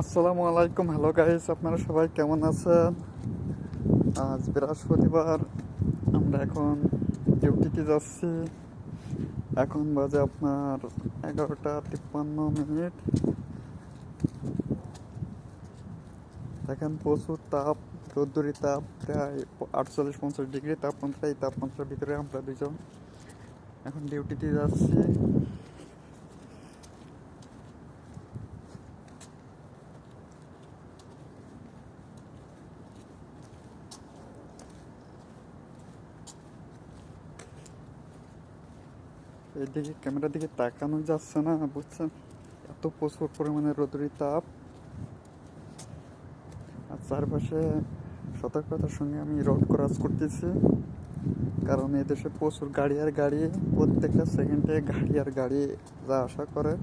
আসসালামু আলাইকুম। Hello guys, আপনারা সবাই কেমন আছেন? আজ বৃহস্পতিবার, আমরা এখন ডিউটিতে যাচ্ছি। এখন বাজে আপনার 11:53। দেখেন প্রচুর তাপ, রোদ্দুরি তাপ, প্রায় 48-50 ডিগ্রি তাপমাত্রা। এই তাপমাত্রার ভিতরে আমরা দুজন এখন ডিউটিতে যাচ্ছি। এইদিকে ক্যামেরার দিকে তাকানো যাচ্ছে না, বুঝছেন? এত প্রচুর পরিমাণে রোদ্দুরি তাপ। আর চারপাশে সতর্কতার সঙ্গে আমি রোড ক্রস করতেছি, কারণ এদেশে প্রচুর গাড়ি আর গাড়ি, প্রত্যেকটা সেকেন্ডে গাড়ি আর গাড়ি যা আশা করে।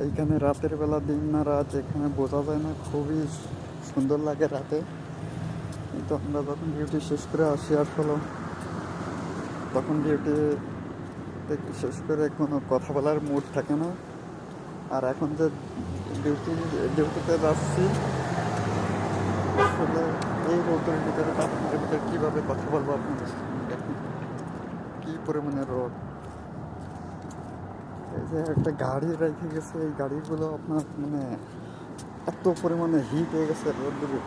এইখানে রাতের বেলা, দিন না রাত, এখানে বোঝা যায় না, খুবই সুন্দর লাগে রাতে। কিন্তু আমরা যখন ডিউটি শেষ করে আসি আসলে, তখন ডিউটি শেষ করে কোনো কথা বলার মুড থাকে না। আর এখন যে ডিউটিতে যাচ্ছি, আসলে এই রোদের ভিতরে, তাপমাত্রার ভিতরে কীভাবে কথা বলবো আপনাদের সঙ্গে? দেখুন কী পরিমাণে রোদ। এই যে একটা গাড়ি রেখে গেছে, এই গাড়িগুলো আপনার মানে এত পরিমাণে হিট হয়ে গেছে রোদ্দুরে,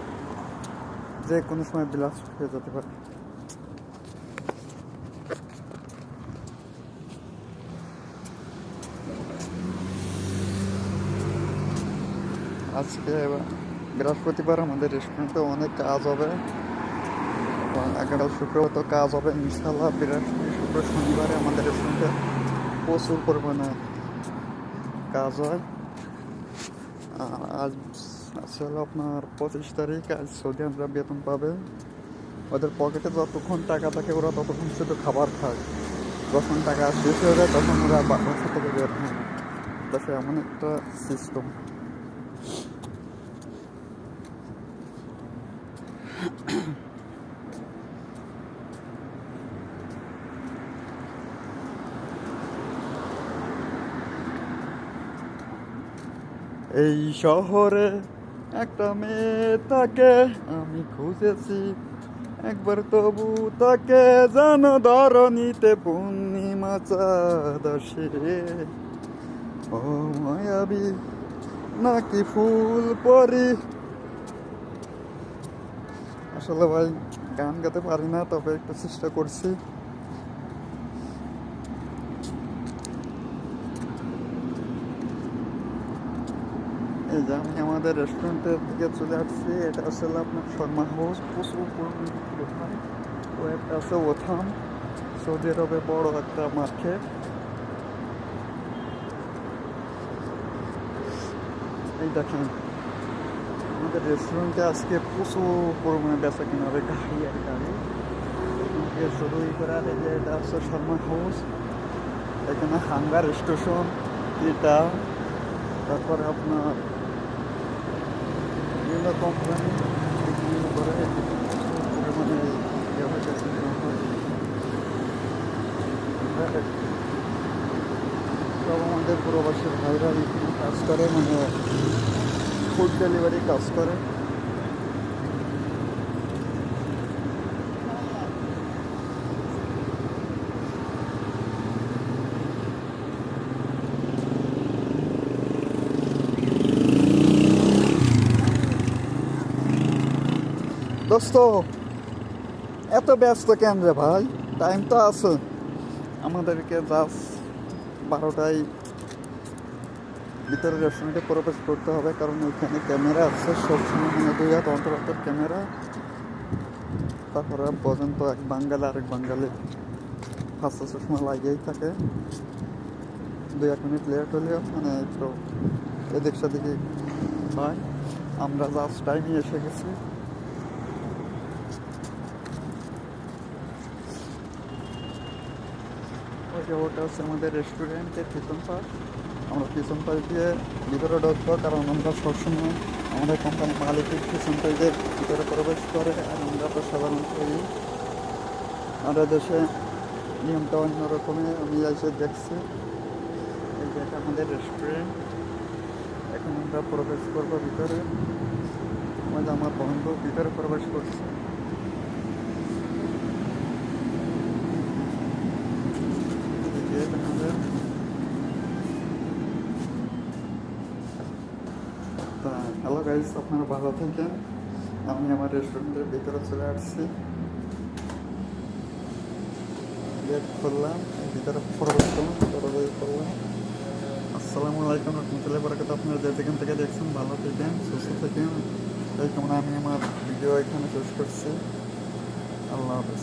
যে কোনো সময় ব্লাস্ট হয়ে যেতে পারে। আজকে বৃহস্পতিবার, আমাদের রেস্টুরেন্টে অনেক কাজ হবে। আগামী শুক্রবার তো কাজ হবে ইনশাল্লাহ। বৃহস্পতি, শুক্র, শনিবারে আমাদের রেস্টুরেন্টে প্রচুর পরিমাণে কাজ হয়। আজ আছে হলো আপনার 25 তারিখ। আজ সৌদি আরবরা বেতন পাবে। ওদের পকেটে যতক্ষণ টাকা থাকে ওরা ততক্ষণ শুধু খাবার খায়। যখন টাকা শেষ হয়ে যায় তখন ওরা বাসা থেকে বের হয়। বাসা এমন একটা সিস্টেম। এই শহরে একটা মেয়ে তাকে আমি খুঁজেছি, একবার তবু তাকে যেন ধরণীতে পূর্ণিমা চাঁদ আসে। ও মায়াবী নাকি ফুল পরি। আসলে ভাই গান গাতে পারি না, তবে একটু চেষ্টা করছি। এই যে আমি আমাদের রেস্টুরেন্টের দিকে চলে আসছি। এটা আসলে আপনার শর্মা হাউস, প্রচুর পরিমাণে ভিড় হয়। ও একটা আছে ওথাম, সৌদি আরবে বড় একটা মার্কেট। এই দেখেন আমাদের রেস্টুরেন্টে আজকে প্রচুর পরিমাণে বেচা কিনা হবে, গাড়ি আর গাড়ি। এখান থেকে শুরুই করে, আর এই যে এটা আছে শর্মা হাউস। এখানে হাঙ্গার স্টেশন, এটা, তারপরে আপনার বিভিন্ন কোম্পানি বিক্রি করে। পরিমাণে ইয়ে হইতেছে, সব আমাদের প্রবাসী ভাইরা এখানে কাজ করে, মানে ফুড ডেলিভারি কাজ করে। দোস্ত, এত ব্যস্ত কেন রে ভাই? টাইম তো আছে। আমাদেরকে জাস্ট 12টায় ভিতরে রেস্টুরেন্টে প্রবেশ করতে হবে, কারণ ওইখানে ক্যামেরা আছে সবসময়, মানে 2 হাত অন্তর অন্তর ক্যামেরা। তারপরে পর্যন্ত এক বাঙালি আরেক বাঙালি হাসতে চশমা লাগিয়েই থাকে। 2-1 মিনিট লেট হলেও মানে একটু এদিক সেদিকে হয়। আমরা জাস্ট টাইমে এসে গেছি। ওই যে ওটা হচ্ছে আমাদের রেস্টুরেন্টের পিছন পাশ। আমরা পিছন পাশ দিয়ে ভিতরে ঢুকবো, কারণ আমরা সবসময় আমাদের কোম্পানির মালিকের পিছন পাশ দিয়ে ভিতরে প্রবেশ করে। আর আমরা তো সাধারণত আর দেশে নিয়মটা অন্যরকমের আমি এসে দেখছি। এই যে এটা আমাদের রেস্টুরেন্ট, এখন আমরা প্রবেশ করবো ভিতরে। আমাদের আমার বন্ধু ভিতরে প্রবেশ করছে। এই যে এটা আমাদের, তা হ্যালো গাইস, আপনারা ভালো থাকেন। আমি আমার রেস্টুরেন্টের ভিতরে চলে আসছি, গেট খুললাম, ভিতরে প্রবেশ করলাম। আসসালামু আলাইকুম রহমতুল্লাহি ওয়া বারাকাতুহু। আপনারা যে যেখান থেকে দেখছেন ভালো থাকেন, সুস্থ থাকেন। এই কারণে আমি আমার ভিডিও এখানে শেষ করছি। আল্লাহ হাফেজ।